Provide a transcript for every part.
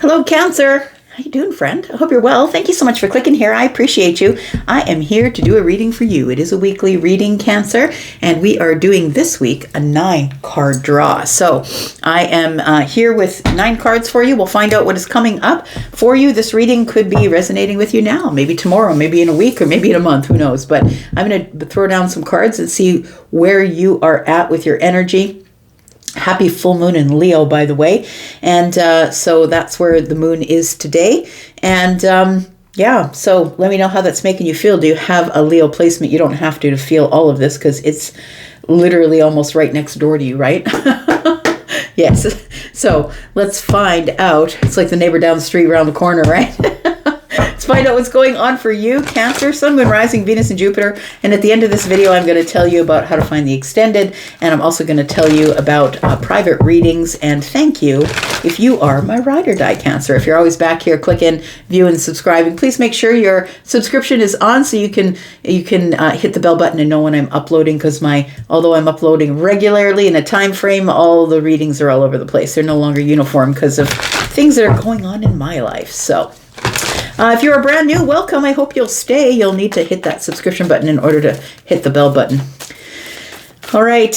Hello, Cancer. How you doing, friend? I hope you're well. Thank you so much for clicking here. I appreciate you. I am here to do a reading for you. It is a weekly reading, Cancer, and we are doing this week a 9-card draw. So I am here with 9 cards for you. We'll find out what is coming up for you. This reading could be resonating with you now, maybe tomorrow, maybe in a week, or maybe in a month. Who knows? But I'm going to throw down some cards and see where you are at with your energy. Happy full moon in Leo, by the way. And so that's where the moon is today. And yeah, so let me know how that's making you feel. Do you have a Leo placement? You don't have to feel all of this because it's literally almost right next door to you, right? Yes. So let's find out. It's like the neighbor down the street around the corner, right? Let's find out what's going on for you, Cancer, Sun, Moon, Rising, Venus, and Jupiter. And at the end of this video, I'm going to tell you about how to find the extended. And I'm also going to tell you about private readings. And thank you if you are my ride or die, Cancer. If you're always back here clicking, viewing, subscribing, please make sure your subscription is on so you can hit the bell button and know when I'm uploading. Because although I'm uploading regularly in a time frame, all the readings are all over the place. They're no longer uniform because of things that are going on in my life. So if you're brand new, welcome. I hope you'll stay. You'll need to hit that subscription button in order to hit the bell button. All right,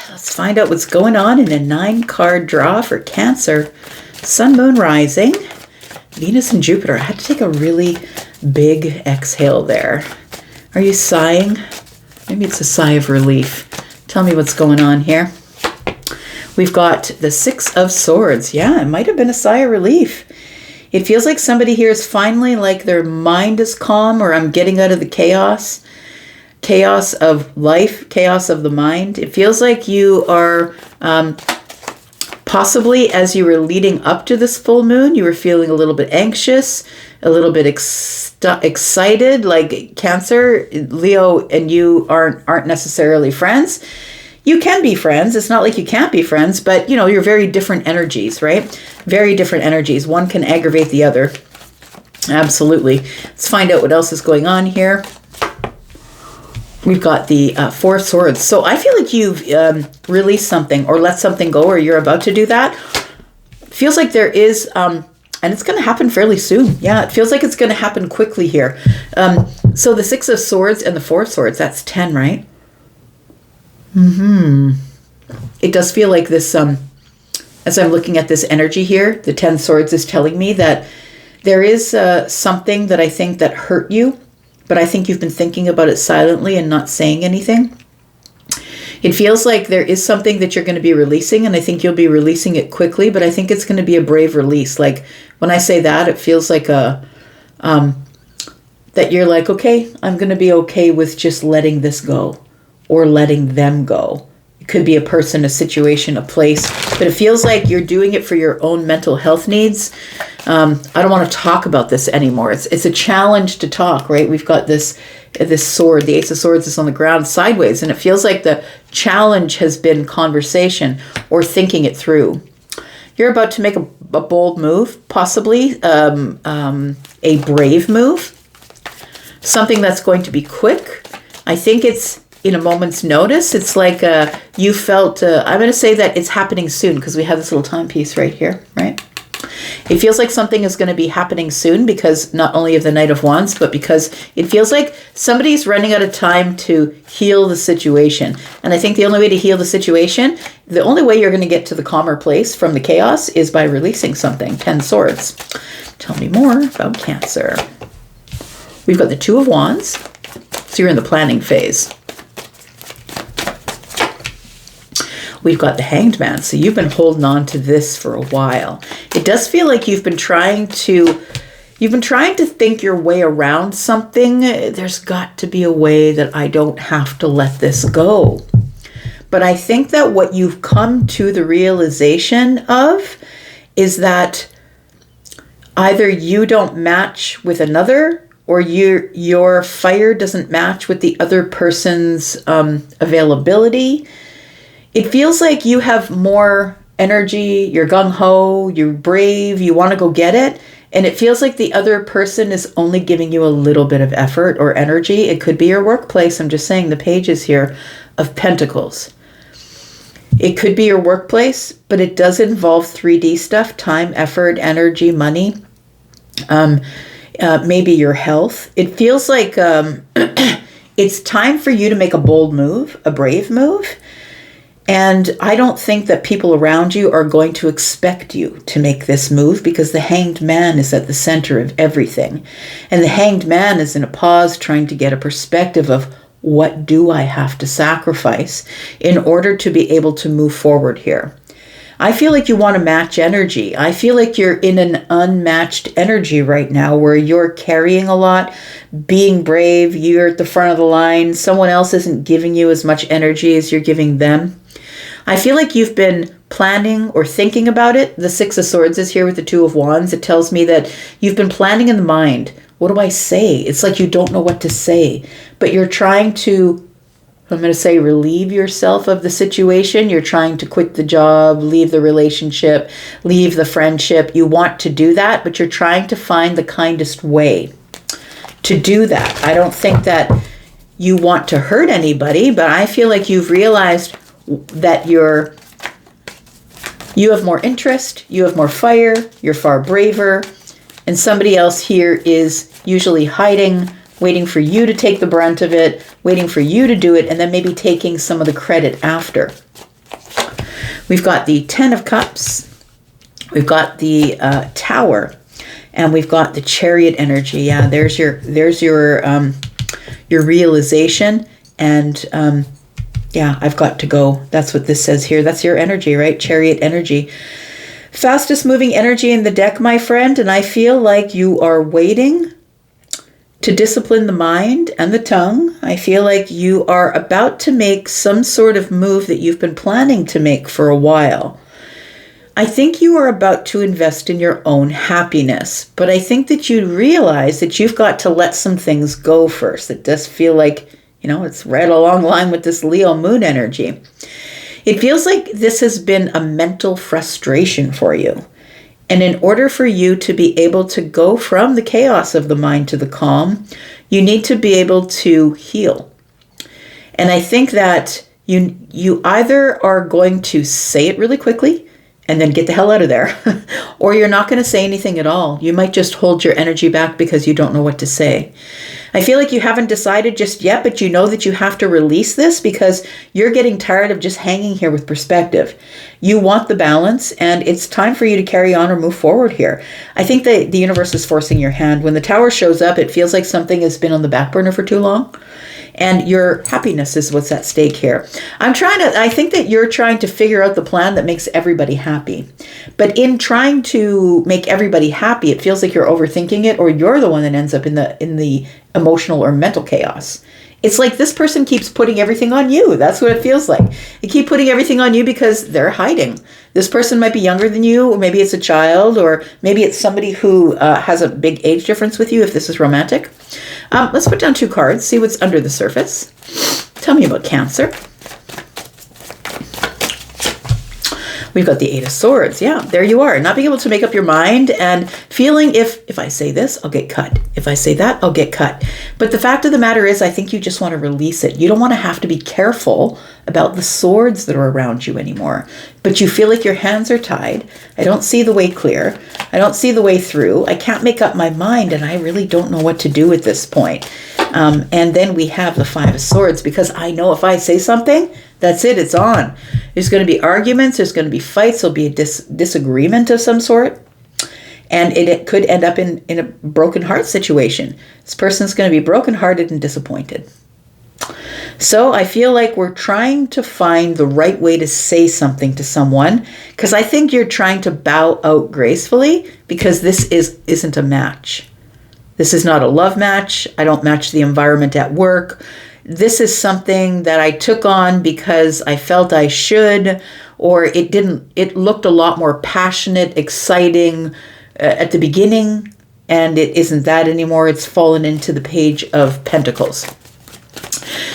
let's find out what's going on in a 9-card draw for Cancer, Sun, Moon, Rising, Venus, and Jupiter. I had to take a really big exhale there. Are you sighing? Maybe it's a sigh of relief. Tell me what's going on here. We've got the 6 of Swords. Yeah, it might have been a sigh of relief. It feels like somebody here is finally like their mind is calm, or I'm getting out of the chaos of life, chaos of the mind. It feels like you are possibly, as you were leading up to this full moon, you were feeling a little bit anxious, a little bit excited, like Cancer, Leo, and you aren't necessarily friends. You can be friends. It's not like you can't be friends, but you're very different energies, right? Very different energies. One can aggravate the other. Absolutely. Let's find out what else is going on here. We've got the 4 of Swords. So I feel like you've released something or let something go, or you're about to do that. Feels like there is, and it's going to happen fairly soon. Yeah, it feels like it's going to happen quickly here. So the 6 of Swords and the 4 of Swords, that's 10, right? It does feel like this, as I'm looking at this energy here, the 10 Swords is telling me that there is something that I think that hurt you, but I think you've been thinking about it silently and not saying anything. It feels like there is something that you're going to be releasing, and I think you'll be releasing it quickly, but I think it's going to be a brave release. Like when I say that, it feels like that you're like, okay, I'm going to be okay with just letting this go. Or letting them go. It could be a person, a situation, a place, but it feels like you're doing it for your own mental health needs. I don't want to talk about this anymore. It's a challenge to talk, right? We've got this sword, the Ace of Swords is on the ground sideways, and it feels like the challenge has been conversation or thinking it through. You're about to make a bold move, possibly a brave move, something that's going to be quick. I think it's in a moment's notice. It's like you felt, I'm going to say that it's happening soon because we have this little timepiece right here, right? It feels like something is going to be happening soon because not only of the Knight of Wands, but because it feels like somebody's running out of time to heal the situation. And I think the only way to heal the situation, the only way you're going to get to the calmer place from the chaos is by releasing something. 10 Swords. Tell me more about Cancer. We've got the 2 of Wands. So you're in the planning phase. We've got the Hanged Man. So you've been holding on to this for a while. It does feel like you've been trying to think your way around something. There's got to be a way that I don't have to let this go. But I think that what you've come to the realization of is that either you don't match with another, or your fire doesn't match with the other person's availability. It feels like you have more energy, you're gung-ho, you're brave, you want to go get it, and it feels like the other person is only giving you a little bit of effort or energy. It could be your workplace. I'm just saying the pages here of Pentacles. It could be your workplace, but it does involve 3D stuff, time, effort, energy, money, maybe your health. It feels like it's time for you to make a bold move, a brave move. And I don't think that people around you are going to expect you to make this move, because the Hanged Man is at the center of everything. And the Hanged Man is in a pause, trying to get a perspective of, what do I have to sacrifice in order to be able to move forward here? I feel like you want to match energy. I feel like you're in an unmatched energy right now, where you're carrying a lot, being brave, you're at the front of the line. Someone else isn't giving you as much energy as you're giving them. I feel like you've been planning or thinking about it. The Six of Swords is here with the Two of Wands. It tells me that you've been planning in the mind. What do I say? It's like you don't know what to say, but you're trying to, I'm going to say, relieve yourself of the situation. You're trying to quit the job, leave the relationship, leave the friendship. You want to do that, but you're trying to find the kindest way to do that. I don't think that you want to hurt anybody, but I feel like you've realized that you have more interest, you have more fire, you're far braver, and somebody else here is usually hiding, waiting for you to take the brunt of it, waiting for you to do it, and then maybe taking some of the credit after. We've got the Ten of Cups, we've got the Tower, and we've got the Chariot energy. Yeah, there's your realization, and yeah, I've got to go. That's what this says here. That's your energy, right? Chariot energy. Fastest moving energy in the deck, my friend, and I feel like you are waiting to discipline the mind and the tongue. I feel like you are about to make some sort of move that you've been planning to make for a while. I think you are about to invest in your own happiness, but I think that you realize that you've got to let some things go first. It does feel like, it's right along the line with this Leo moon energy. It feels like this has been a mental frustration for you. And in order for you to be able to go from the chaos of the mind to the calm, you need to be able to heal. And I think that you either are going to say it really quickly and then get the hell out of there, or you're not going to say anything at all. You might just hold your energy back because you don't know what to say. I feel like you haven't decided just yet, but you know that you have to release this because you're getting tired of just hanging here with perspective. You want the balance, and it's time for you to carry on or move forward here. I think that the universe is forcing your hand. When the Tower shows up, it feels like something has been on the back burner for too long. And your happiness is what's at stake here. I think that you're trying to figure out the plan that makes everybody happy. But in trying to make everybody happy, it feels like you're overthinking it, or you're the one that ends up in the emotional or mental chaos. It's like this person keeps putting everything on you. That's what it feels like. They keep putting everything on you because they're hiding. This person might be younger than you, or maybe it's a child, or maybe it's somebody who has a big age difference with you if this is romantic. Let's put down 2 cards, see what's under the surface. Tell me about Cancer. We've got the 8 of Swords. Yeah, there you are. Not being able to make up your mind and feeling if I say this, I'll get cut. If I say that, I'll get cut. But the fact of the matter is, I think you just want to release it. You don't want to have to be careful about the swords that are around you anymore. But you feel like your hands are tied. I don't see the way clear. I don't see the way through. I can't make up my mind, and I really don't know what to do at this point. And then we have the 5 of Swords, because I know if I say something, that's it, it's on. There's going to be arguments, there's going to be fights, there'll be a disagreement of some sort. And it could end up in a broken heart situation. This person's going to be brokenhearted and disappointed. So I feel like we're trying to find the right way to say something to someone, because I think you're trying to bow out gracefully, because this isn't a match. This is not a love match. I don't match the environment at work. This is something that I took on because I felt I should, or it looked a lot more passionate, exciting at the beginning, and it isn't that anymore. It's fallen into the Page of Pentacles.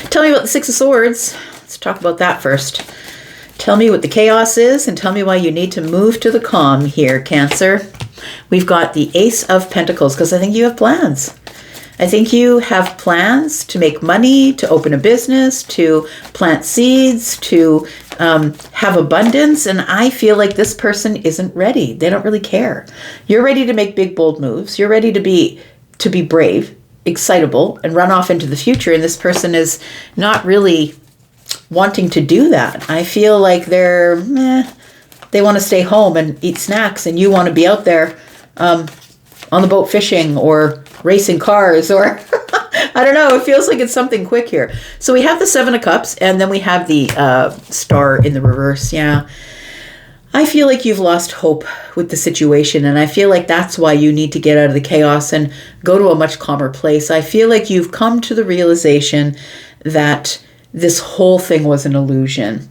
Tell me about the 6 of Swords. Let's talk about that first. Tell me what the chaos is, and tell me why you need to move to the calm here, Cancer. We've got the Ace of Pentacles, because I think you have plans. I think you have plans to make money, to open a business, to plant seeds, to have abundance. And I feel like this person isn't ready. They don't really care. You're ready to make big, bold moves. You're ready to be brave, excitable, and run off into the future. And this person is not really wanting to do that. I feel like they want to stay home and eat snacks, and you want to be out there on the boat fishing or racing cars, or I don't know. It feels like it's something quick here. So we have the 7 of Cups, and then we have the Star in the reverse. Yeah. I feel like you've lost hope with the situation, and I feel like that's why you need to get out of the chaos and go to a much calmer place. I feel like you've come to the realization that this whole thing was an illusion.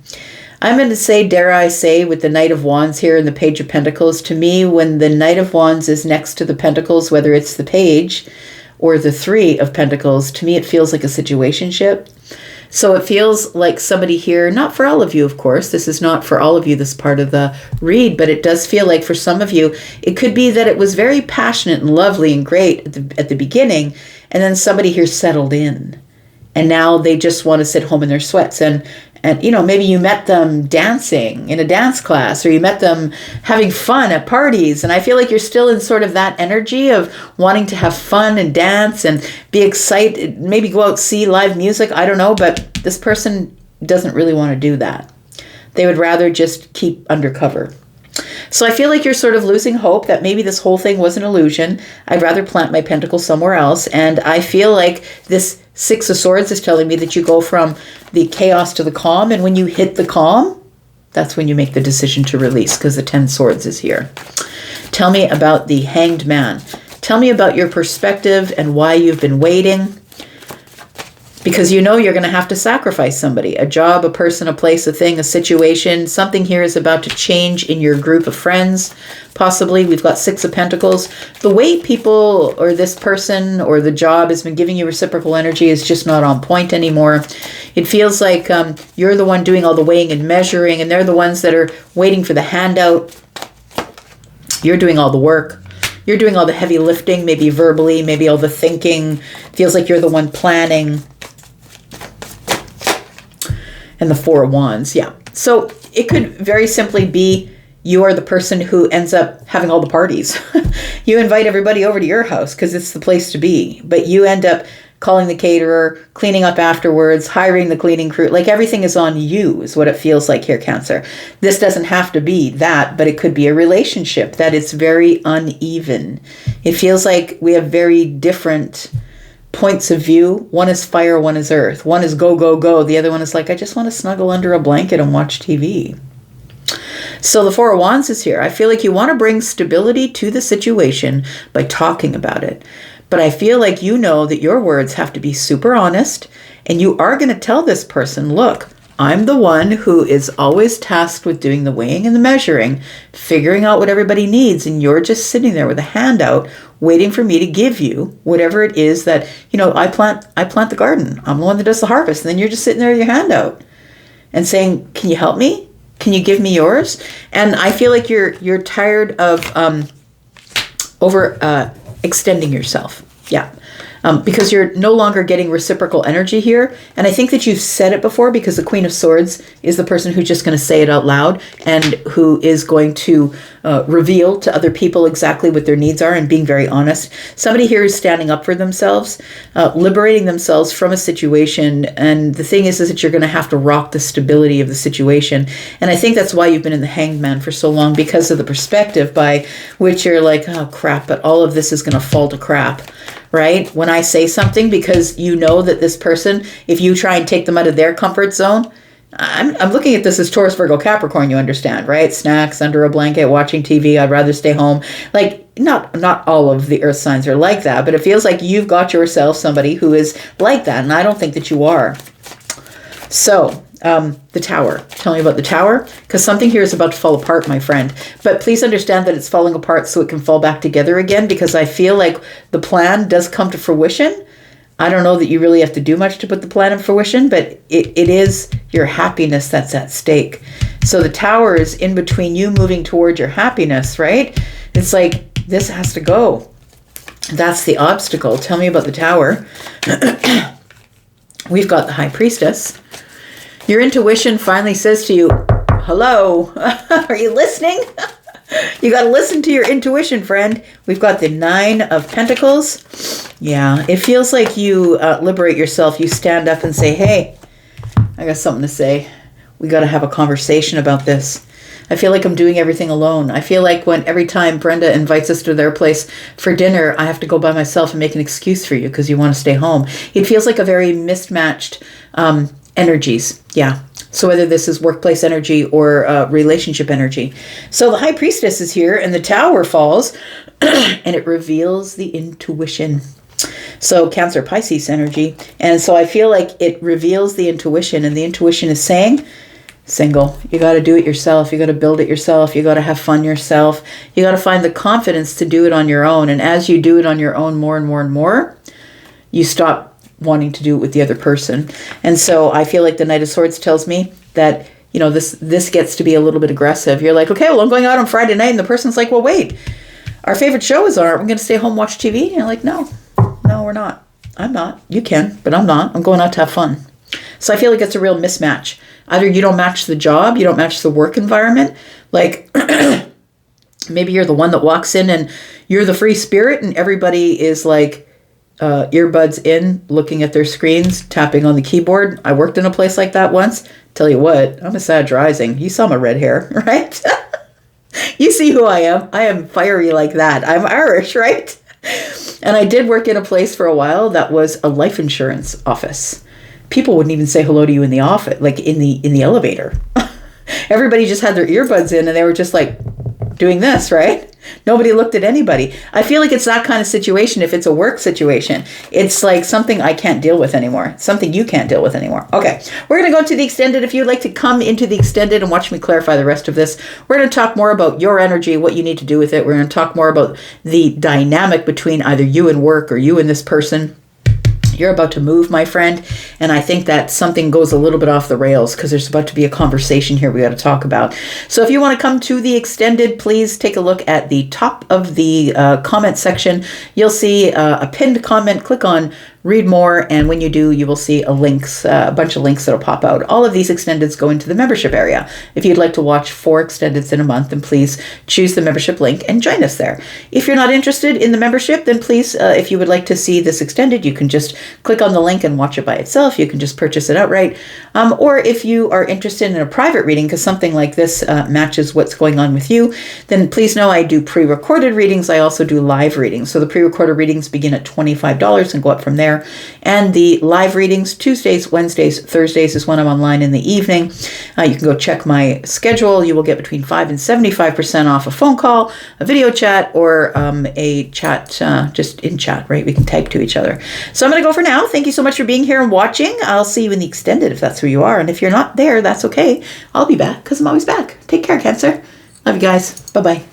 I'm going to say, dare I say, with the Knight of Wands here and the Page of Pentacles, to me, when the Knight of Wands is next to the Pentacles, whether it's the Page or the 3 of Pentacles, to me it feels like a situationship. So it feels like somebody here, not for all of you, of course, this is not for all of you, this part of the read, but it does feel like for some of you, it could be that it was very passionate and lovely and great at the beginning, and then somebody here settled in. And now they just want to sit home in their sweats. And maybe you met them dancing in a dance class, or you met them having fun at parties. And I feel like you're still in sort of that energy of wanting to have fun and dance and be excited, maybe go out, see live music. I don't know, but this person doesn't really want to do that. They would rather just keep undercover. So I feel like you're sort of losing hope that maybe this whole thing was an illusion. I'd rather plant my pentacle somewhere else. And I feel like this 6 of Swords is telling me that you go from the chaos to the calm. And when you hit the calm, that's when you make the decision to release, because the 10 Swords is here. Tell me about the Hanged Man. Tell me about your perspective and why you've been waiting. Because you know you're going to have to sacrifice somebody, a job, a person, a place, a thing, a situation. Something here is about to change in your group of friends. Possibly, we've got 6 of Pentacles. The way people or this person or the job has been giving you reciprocal energy is just not on point anymore. It feels like you're the one doing all the weighing and measuring, and they're the ones that are waiting for the handout. You're doing all the work. You're doing all the heavy lifting, maybe verbally, maybe all the thinking. Feels like you're the one planning. And the 4 of Wands, yeah. So it could very simply be you are the person who ends up having all the parties. You invite everybody over to your house because it's the place to be. But you end up calling the caterer, cleaning up afterwards, hiring the cleaning crew. Like everything is on you is what it feels like here, Cancer. This doesn't have to be that, but it could be a relationship that is very uneven. It feels like we have very different points of view. One is fire, one is earth. One is go, go, go. The other one is like, I just want to snuggle under a blanket and watch TV. So the 4 of Wands is here. I feel like you want to bring stability to the situation by talking about it. But I feel like you know that your words have to be super honest, and you are going to tell this person, look, I'm the one who is always tasked with doing the weighing and the measuring, figuring out what everybody needs, and you're just sitting there with a handout waiting for me to give you whatever it is that, I plant the garden. I'm the one that does the harvest. And then you're just sitting there with your handout and saying, can you help me? Can you give me yours? And I feel like you're tired of extending yourself. Yeah. Because you're no longer getting reciprocal energy here. And I think that you've said it before, because the Queen of Swords is the person who's just going to say it out loud and who is going to reveal to other people exactly what their needs are and being very honest. Somebody here is standing up for themselves, liberating themselves from a situation. And the thing is that you're going to have to rock the stability of the situation. And I think that's why you've been in the Hanged Man for so long, because of the perspective by which you're like, oh crap, but all of this is going to fall to crap. Right? When I say something, because you know that this person, if you try and take them out of their comfort zone, I'm looking at this as Taurus, Virgo, Capricorn, you understand, right? Snacks, under a blanket, watching TV, I'd rather stay home. Like, not all of the earth signs are like that, but it feels like you've got yourself somebody who is like that, and I don't think that you are. So, the Tower. Tell me about the Tower, because something here is about to fall apart, my friend. But please understand that it's falling apart so it can fall back together again, because I feel like the plan does come to fruition. I don't know that you really have to do much to put the plan in fruition, but it is your happiness that's at stake. So the Tower is in between you moving toward your happiness, right? It's like, this has to go. That's the obstacle. Tell me about the Tower. We've got the High Priestess. Your intuition finally says to you, hello, are you listening? You got to listen to your intuition, friend. We've got the 9 of Pentacles. Yeah, it feels like you liberate yourself. You stand up and say, hey, I got something to say. We got to have a conversation about this. I feel like I'm doing everything alone. I feel like every time Brenda invites us to their place for dinner, I have to go by myself and make an excuse for you because you want to stay home. It feels like a very mismatched energies. Yeah. So whether this is workplace energy or relationship energy. So the High Priestess is here and the Tower falls and it reveals the intuition. So Cancer, Pisces energy. And so I feel like it reveals the intuition, and the intuition is saying, single, you got to do it yourself. You got to build it yourself. You got to have fun yourself. You got to find the confidence to do it on your own. And as you do it on your own more and more and more, you stop wanting to do it with the other person. And so I feel like the Knight of Swords tells me that, you know, this gets to be a little bit aggressive. You're like, okay, well, I'm going out on Friday night. And the person's like, well, wait, our favorite show is on. We're going to stay home, watch TV. And you're like, no, we're not. I'm not. You can, but I'm not. I'm going out to have fun. So I feel like it's a real mismatch. Either you don't match the job, you don't match the work environment. Like maybe you're the one that walks in and you're the free spirit and everybody is like earbuds in, looking at their screens, tapping on the keyboard. I worked in a place like that once. Tell you what, I'm a Sag rising. You saw my red hair, right? You see who I am. I am fiery like that. I'm Irish, right? And I did work in a place for a while that was a life insurance office. People wouldn't even say hello to you in the office, like in the elevator. Everybody just had their earbuds in and they were just like doing this, right? Nobody looked at anybody. I feel like it's that kind of situation. If it's a work situation, it's like something I can't deal with anymore. Something you can't deal with anymore. Okay, we're going to go to the extended. If you'd like to come into the extended and watch me clarify the rest of this, we're going to talk more about your energy, what you need to do with it. We're going to talk more about the dynamic between either you and work or you and this person. You're about to move, my friend, and I think that something goes a little bit off the rails because there's about to be a conversation here we got to talk about. So if you want to come to the extended, please take a look at the top of the comment section. You'll see a pinned comment. Click on read more, and when you do, you will see a bunch of links that'll pop out. All of these extendeds go into the membership area. If you'd like to watch 4 extendeds in a month, then please choose the membership link and join us there. If you're not interested in the membership, then please, if you would like to see this extended, you can just click on the link and watch it by itself. You can just purchase it outright. Or if you are interested in a private reading, because something like this matches what's going on with you, then please know I do pre-recorded readings. I also do live readings. So the pre-recorded readings begin at $25 and go up from there. And the live readings, Tuesdays, Wednesdays, Thursdays is when I'm online in the evening. You can go check my schedule. You will get between 5 and 75% off a phone call, a video chat, or a chat, just in chat, right? We can type to each other. So I'm going to go for now. Thank you so much for being here and watching. I'll see you in the extended if that's who you are. And if you're not there, that's okay. I'll be back because I'm always back. Take care, Cancer. Love you guys. Bye-bye.